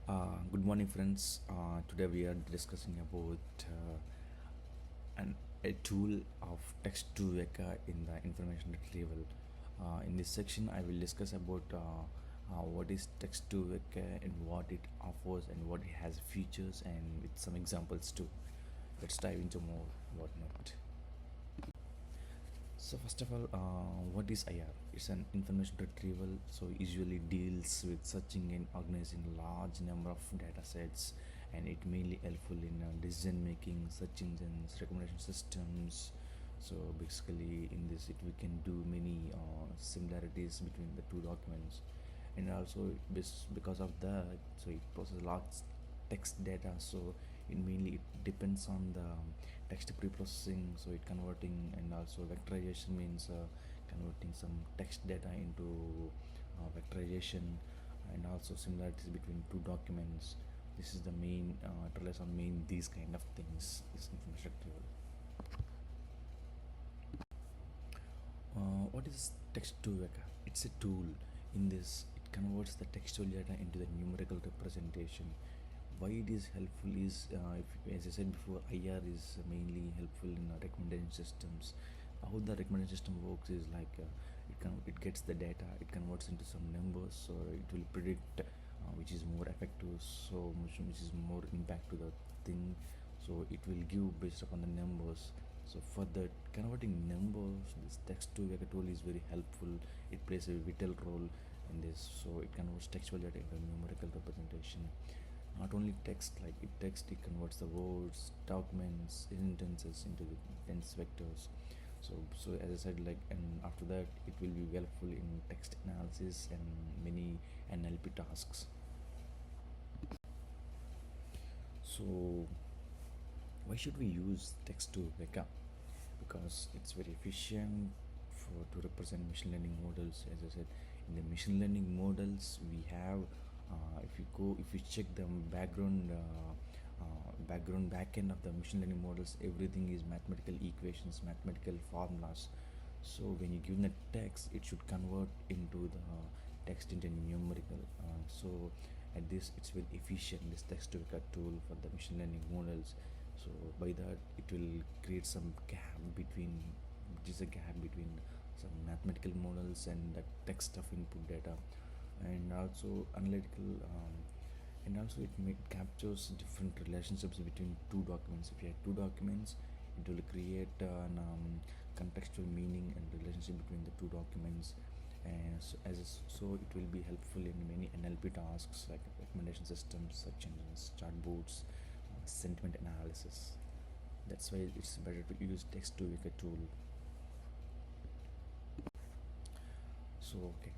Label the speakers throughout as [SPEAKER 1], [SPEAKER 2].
[SPEAKER 1] Good morning, friends. Today we are discussing about a tool of text-to-vec in the information retrieval. In this section, I will discuss about what is text-to-vec and what it offers and what it has features and with some examples too. Let's dive into more whatnot. So first of all, what is IR? It's an information retrieval. So usually deals with searching and organizing large number of data sets, and it mainly helpful in decision making, search engines, recommendation systems. So basically, in this, we can do many similarities between the two documents, and also because of that, so it processes large text data. So it mainly it depends on the text pre-processing, so it converting, and also vectorization means converting some text data into vectorization, and also similarities between two documents. This is the main it relies on main these kind of things, this information retrieval. What is text to vec? It's a tool. In this, it converts the textual data into the numerical representation. Why it is helpful is, as I said before, IR is mainly helpful in recommendation systems. How the recommendation system works is like it gets the data, it converts into some numbers, so it will predict which is more effective, so which is more impact to the thing. So it will give based upon the numbers. So for the converting numbers, this text to vector tool is very helpful. It plays a vital role in this. So it converts textual data into numerical representation. Not only text, like it converts the words, documents, sentences into the dense vectors. So as I said, like, and after that it will be helpful in text analysis and many NLP tasks. So why should we use text to vec? Because it's very efficient for to represent machine learning models. As I said, in the machine learning models we have, if you check the background backend of the machine learning models, everything is mathematical equations, mathematical formulas. So when you give the text, it should convert into the text into numerical. So at this, it's very efficient, this text to vector tool for the machine learning models. So by that, it will create some gap between, which is a gap between some mathematical models and the text of input data, and also analytical, and also it captures different relationships between two documents. If you have two documents, it will create an contextual meaning and relationship between the two documents. And so it will be helpful in many NLP tasks like recommendation systems, search engines, chatbots, sentiment analysis. That's why it's better to use text to vec tool. So okay,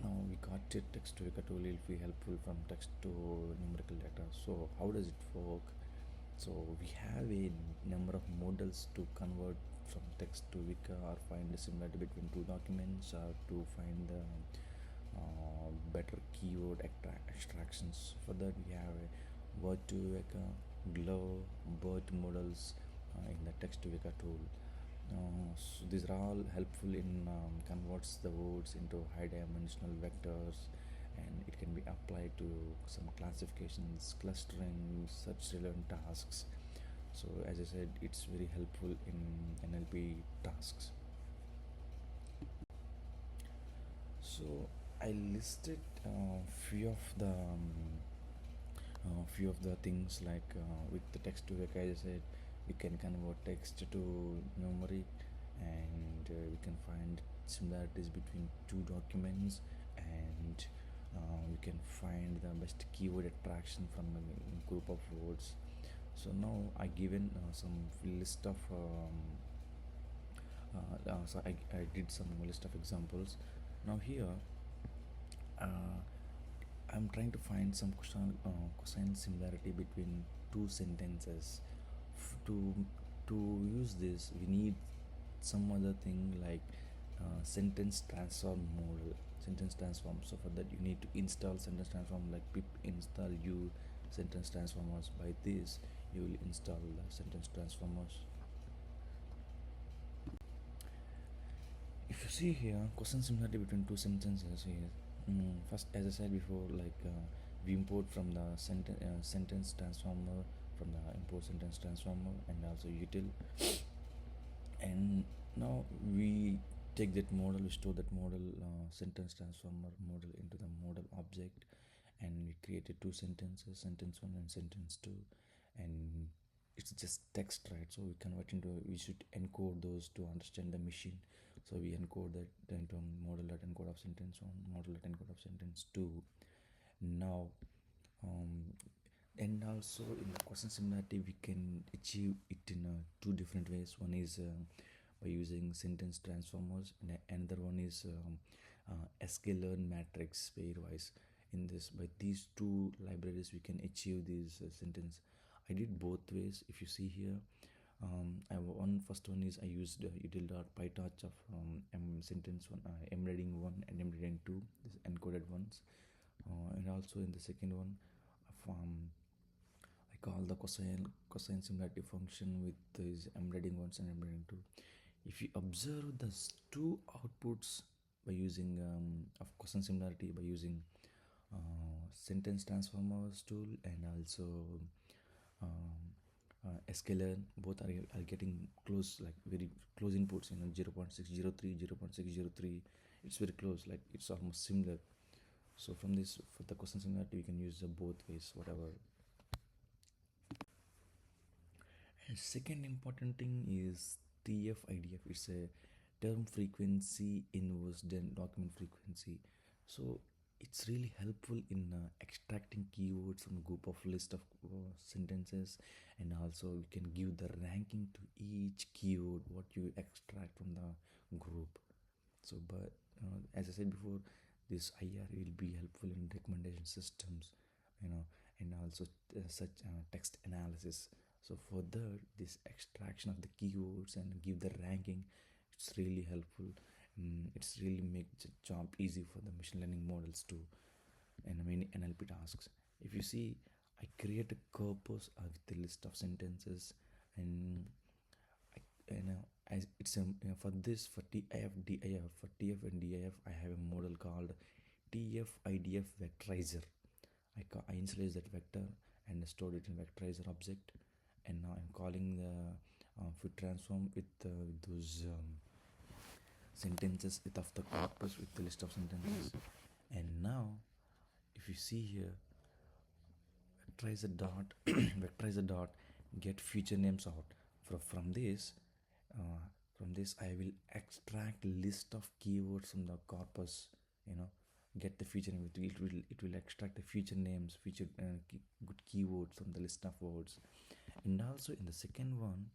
[SPEAKER 1] now we got it. Text to vec tool will be helpful from text to numerical data. So how does it work? So we have a number of models to convert from text to vec, or find the similarity between two documents, or to find the better keyword extractions. For that we have a word to vec, glow, BERT models in the text to vec tool. So these are all helpful in converts the words into high dimensional vectors, and it can be applied to some classifications, clustering, such relevant tasks. So as I said, it's very helpful in NLP tasks. So I listed few of the things, like with the text to vec, as I said, we can convert text to numeric, and we can find similarities between two documents, and we can find the best keyword attraction from a group of words. So now I given some list of I did some list of examples. Now here, uh, I'm trying to find some cosine similarity between two sentences. To use this, we need some other thing like sentence transform model, sentence transform. So for that, you need to install sentence transform, like pip install u sentence transformers. By this, you will install the sentence transformers. If you see here, question similarity between two sentences here. First, as I said before, like We import from the sentence transformer, from the import sentence transformer, and also util. And now we take that model, we store that model, sentence transformer model, into the model object, and we created two sentences, sentence 1 and sentence 2. And it's just text, right? So we convert into, we should encode those to understand the machine. So we encode that into model dot encode of sentence 1, model dot encode of sentence 2. Now, um, and also in the question similarity, we can achieve it in two different ways. One is by using sentence transformers, and another one is sklearn matrix pairwise. In this, by these two libraries, we can achieve this sentence. I did both ways. If you see here, I one first one is I used util dot pytorch of sentence one, embedding 1 and embedding 2, this encoded ones. And also in the second one, I call the cosine similarity function with these embedding ones and embedding 2. If you observe the two outputs by using of cosine similarity, by using sentence transformers tool, and also sklearn, both are getting close, like very close inputs, 0.603, 0.603. It's very close, like it's almost similar. So from this, for the cosine similarity, we can use both ways, whatever. And second important thing is TF-IDF. It's a term frequency inverse then document frequency. So it's really helpful in extracting keywords from a group of list of sentences, and also you can give the ranking to each keyword what you extract from the group. So, but as I said before, this IR will be helpful in recommendation systems, you know, and also such text analysis. So for that, this extraction of the keywords and give the ranking, it's really helpful. It's really make the job easy for the machine learning models too, and many NLP tasks. If you see, I create a corpus with the list of sentences, and as it's for this, for TIF DIF, for TF and DIF, I have a model called TF IDF vectorizer. I initialize that vector and stored it in vectorizer object, and now I'm calling the fit transform with those sentences with of the corpus with the list of sentences. And now, if you see here, vectorizer dot vectorizer dot get feature names out. From this, uh, I will extract list of keywords from the corpus. Get the feature name. It will extract the feature names, feature good keywords from the list of words. And also in the second one,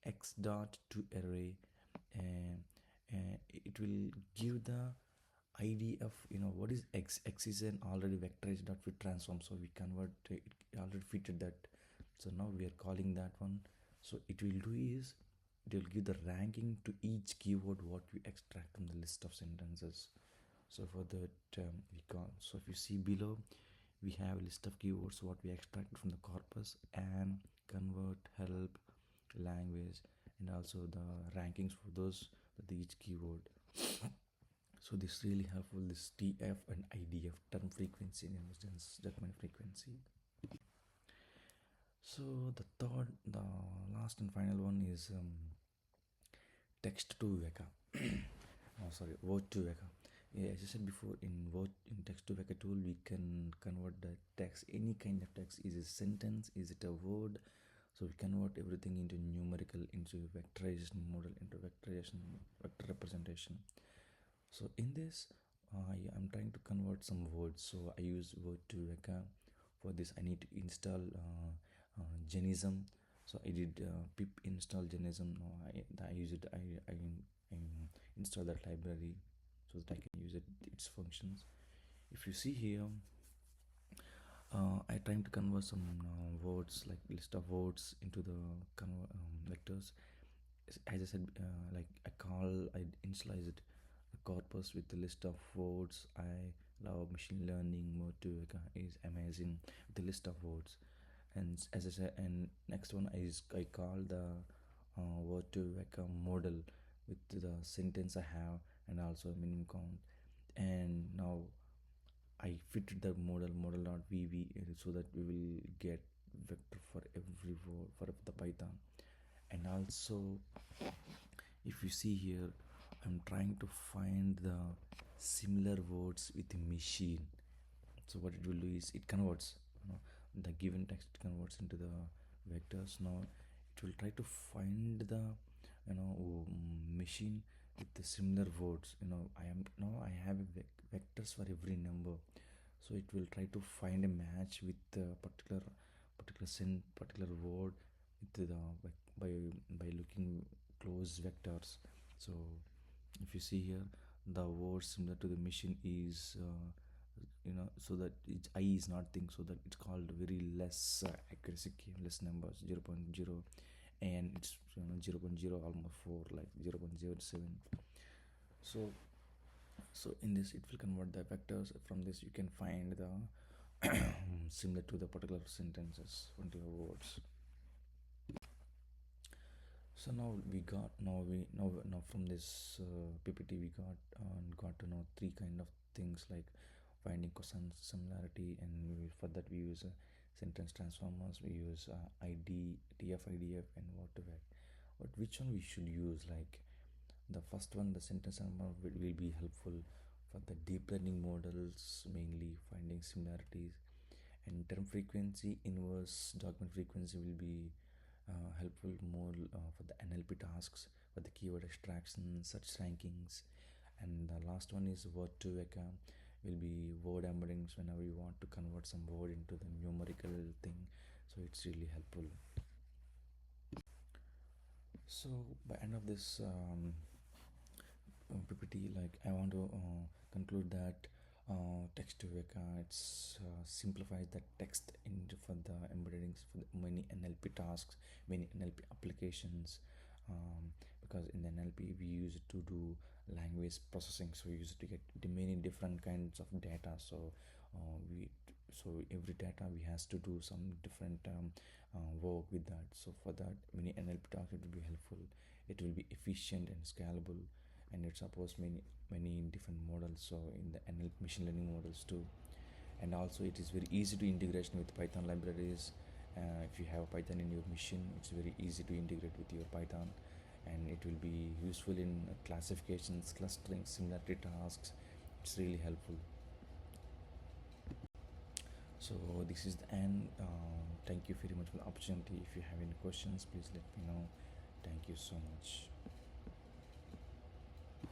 [SPEAKER 1] x dot to array, it will give the id of, what is x. X is an already vectorized dot fit transform, so we convert it, already fitted that. So now we are calling that one. So it will do is, it will give the ranking to each keyword what we extract from the list of sentences. So for that, we call, so if you see below, we have a list of keywords what we extracted from the corpus, and convert, help, language, and also the rankings for those with each keyword. So this really helpful, this TF and IDF, term frequency and instance document frequency. So the last and final one is text2Vec. Oh, sorry, word2Vec. Yeah, as I said before, in text2Vec tool, we can convert the text, any kind of text. Is it a sentence? Is it a word? So we convert everything into numerical, into vectorization model, into vectorization vector representation. So in this, I'm trying to convert some words. So I use word2Vec. For this, I need to install Genism. So I did pip install Genism. No, I use it. I install that library so that I can use its functions. If you see here, I trying to convert some words, like list of words, into the vectors. As I said, I initialize it the corpus with the list of words. I love machine learning. Word2Vec is amazing with the list of words. And as I said, and next one is I call the word2Vec model with the sentence I have, and also minimum count. And now I fitted the model dot VV so that we will get vector for every word for the Python. And also, if you see here, I'm trying to find the similar words with the machine. So what it will do is it converts, you know, the given text converts into the vectors. Now it will try to find the, machine with the similar words. I have a vectors for every number, so it will try to find a match with the particular word with the by by looking close vectors. So if you see here, the word similar to the machine is so that its I is not thing, so that it's called very less accuracy key, less numbers, 0. 0.0, and it's 0. 0.0 almost 4, like 0.07. So in this it will convert the vectors. From this you can find the similar to the particular sentences, particular words. So now from this PPT we got to know three kind of things, like finding cosine similarity, and for that we use sentence transformers, we use ID, TF-IDF, and what to back. But which one we should use? Like the first one, the sentence transformer, will be helpful for the deep learning models, mainly finding similarities, and term frequency, inverse document frequency will be helpful more for the NLP tasks, for the keyword extraction, search rankings. And the last one is word to vec, will be word embeddings whenever you want to convert some word into the numerical thing. So it's really helpful. So by end of this PPT, like I want to conclude that text-to-vec, it's simplifies the text into for the embeddings for the many NLP tasks, many NLP applications. Because in the NLP we use it to do language processing, so we use it to get the many different kinds of data. We so every data we has to do some different work with that. So for that, many NLP tasks, it will be helpful. It will be efficient and scalable, and it supports many different models, so in the NLP machine learning models too. And also it is very easy to integration with Python libraries. If you have Python in your machine, it's very easy to integrate with your Python, and it will be useful in classifications, clustering, similarity tasks. It's really helpful. So this is the end. Thank you very much for the opportunity. If you have any questions, please let me know. Thank you so much.